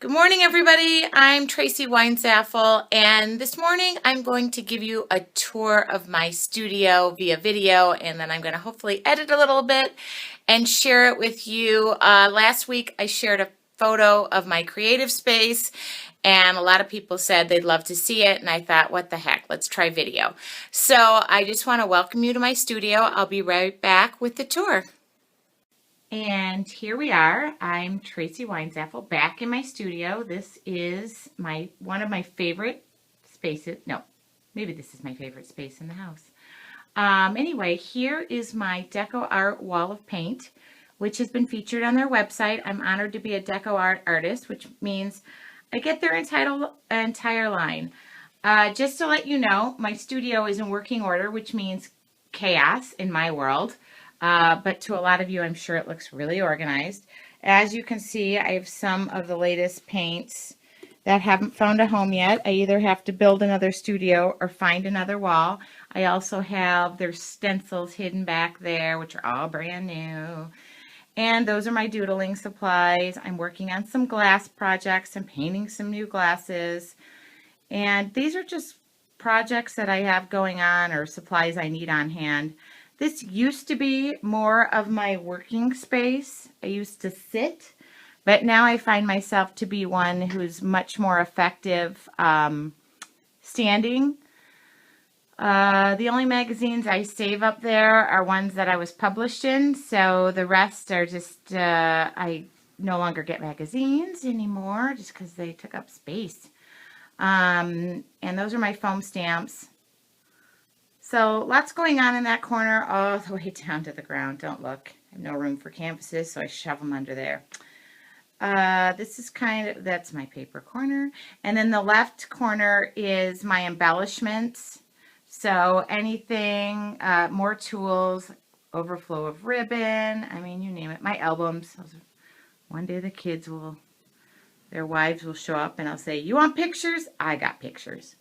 Good morning, everybody. I'm Tracy Weinzapfel, and this morning I'm going to give you a tour of my studio via video, and then I'm going to hopefully edit a little bit and share it with you. Last week I shared a photo of my creative space, and a lot of people said they'd love to see it, and I thought, what the heck, let's try video. So I just want to welcome you to my studio. I'll be right back with the tour. And here we are. I'm Tracy Weinzapfel back in my studio. This is one of my favorite spaces. No, maybe this is my favorite space in the house. Anyway, here is my Deco Art wall of paint, which has been featured on their website. I'm honored to be a Deco Art artist, which means I get their entire line. Just to let you know, my studio is in working order, which means chaos in my world. But to a lot of you, I'm sure it looks really organized. As you can see, I have some of the latest paints that haven't found a home yet. I either have to build another studio or find another wall. I also have their stencils hidden back there, which are all brand new. And those are my doodling supplies. I'm working on some glass projects and painting some new glasses. And these are just projects that I have going on or supplies I need on hand. This used to be more of my working space. I used to sit, but now I find myself to be one who's much more effective standing. The only magazines I save up there are ones that I was published in, so the rest are just, I no longer get magazines anymore just because they took up space. And those are my foam stamps. So lots going on in that corner all the way down to the ground. Don't look. I have no room for canvases, so I shove them under there. This is that's my paper corner. And then the left corner is my embellishments. So anything, more tools, overflow of ribbon, I mean, you name it. My albums. One day their wives will show up and I'll say, you want pictures? I got pictures.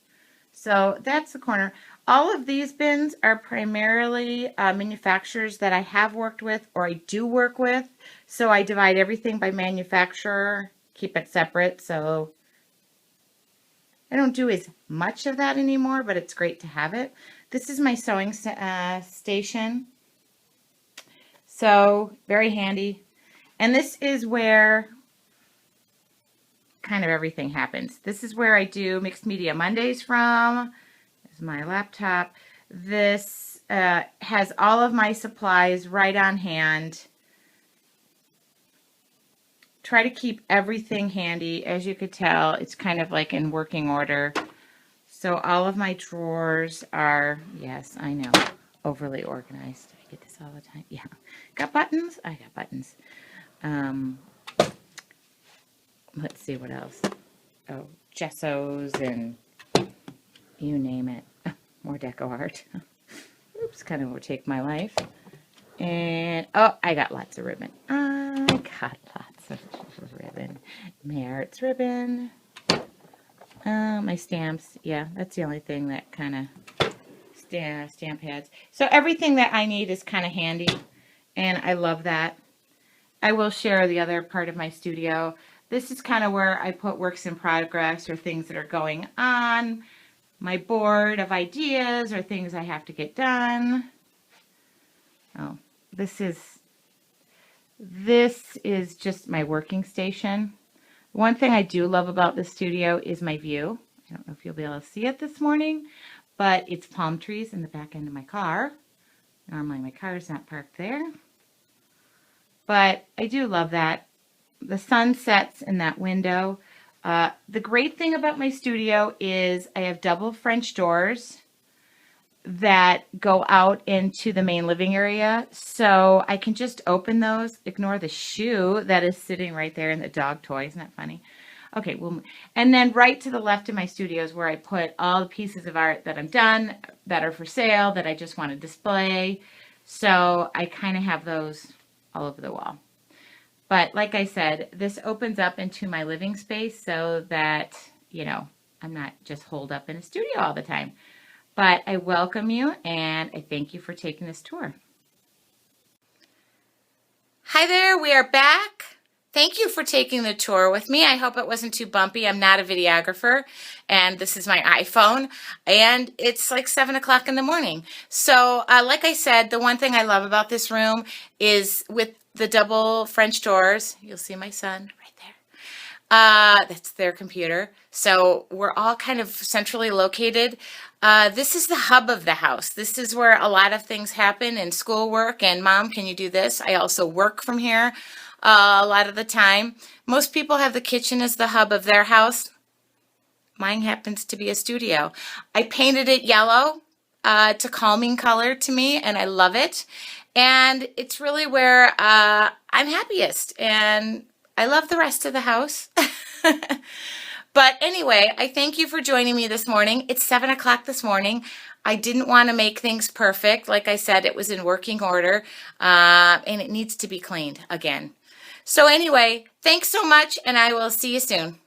So that's the corner. All of these bins are primarily manufacturers that I have worked with or I do work with. So I divide everything by manufacturer, keep it separate. So I don't do as much of that anymore, but it's great to have it. This is my sewing station. So very handy. And this is where kind of everything happens. This is where I do Mixed Media Mondays from. This is my laptop. This has all of my supplies right on hand. Try to keep everything handy. As you could tell, it's kind of like in working order. So all of my drawers are, yes, I know, overly organized. I get this all the time. Yeah. Got buttons? I got buttons. Let's see what else. Oh, gessos and you name it. More deco art. Oops, kind of overtake my life. And, oh, I got lots of ribbon. I got lots of ribbon. Merritt's ribbon. My stamps. Yeah, that's the only thing that kind of stamp pads. So everything that I need is kind of handy. And I love that. I will share the other part of my studio. This is kind of where I put works in progress or things that are going on. My board of ideas or things I have to get done. Oh, this is just my working station. One thing I do love about this studio is my view. I don't know if you'll be able to see it this morning, but it's palm trees in the back end of my car. Normally my car is not parked there. But I do love that. The sun sets in that window. The great thing about my studio is I have double French doors that go out into the main living area. So I can just open those, ignore the shoe that is sitting right there in the dog toy. Isn't that funny? Okay, well, and then right to the left of my studio is where I put all the pieces of art that I'm done, that are for sale, that I just want to display. So I kind of have those all over the wall. But like I said, this opens up into my living space so that, you know, I'm not just holed up in a studio all the time. But I welcome you and I thank you for taking this tour. Hi there, we are back. Thank you for taking the tour with me. I hope it wasn't too bumpy. I'm not a videographer, and this is my iPhone, and it's like 7 o'clock in the morning. So, like I said, the one thing I love about this room is with the double French doors. You'll see my son right there. That's their computer. So we're all kind of centrally located. This is the hub of the house. This is where a lot of things happen in schoolwork and Mom, can you do this? I also work from here a lot of the time. Most people have the kitchen as the hub of their house. Mine happens to be a studio. I painted it yellow. It's a calming color to me, and I love it. And it's really where I'm happiest, and I love the rest of the house. But anyway, I thank you for joining me this morning. It's 7 o'clock this morning. I didn't want to make things perfect. Like I said, it was in working order, and it needs to be cleaned again. So anyway, thanks so much, and I will see you soon.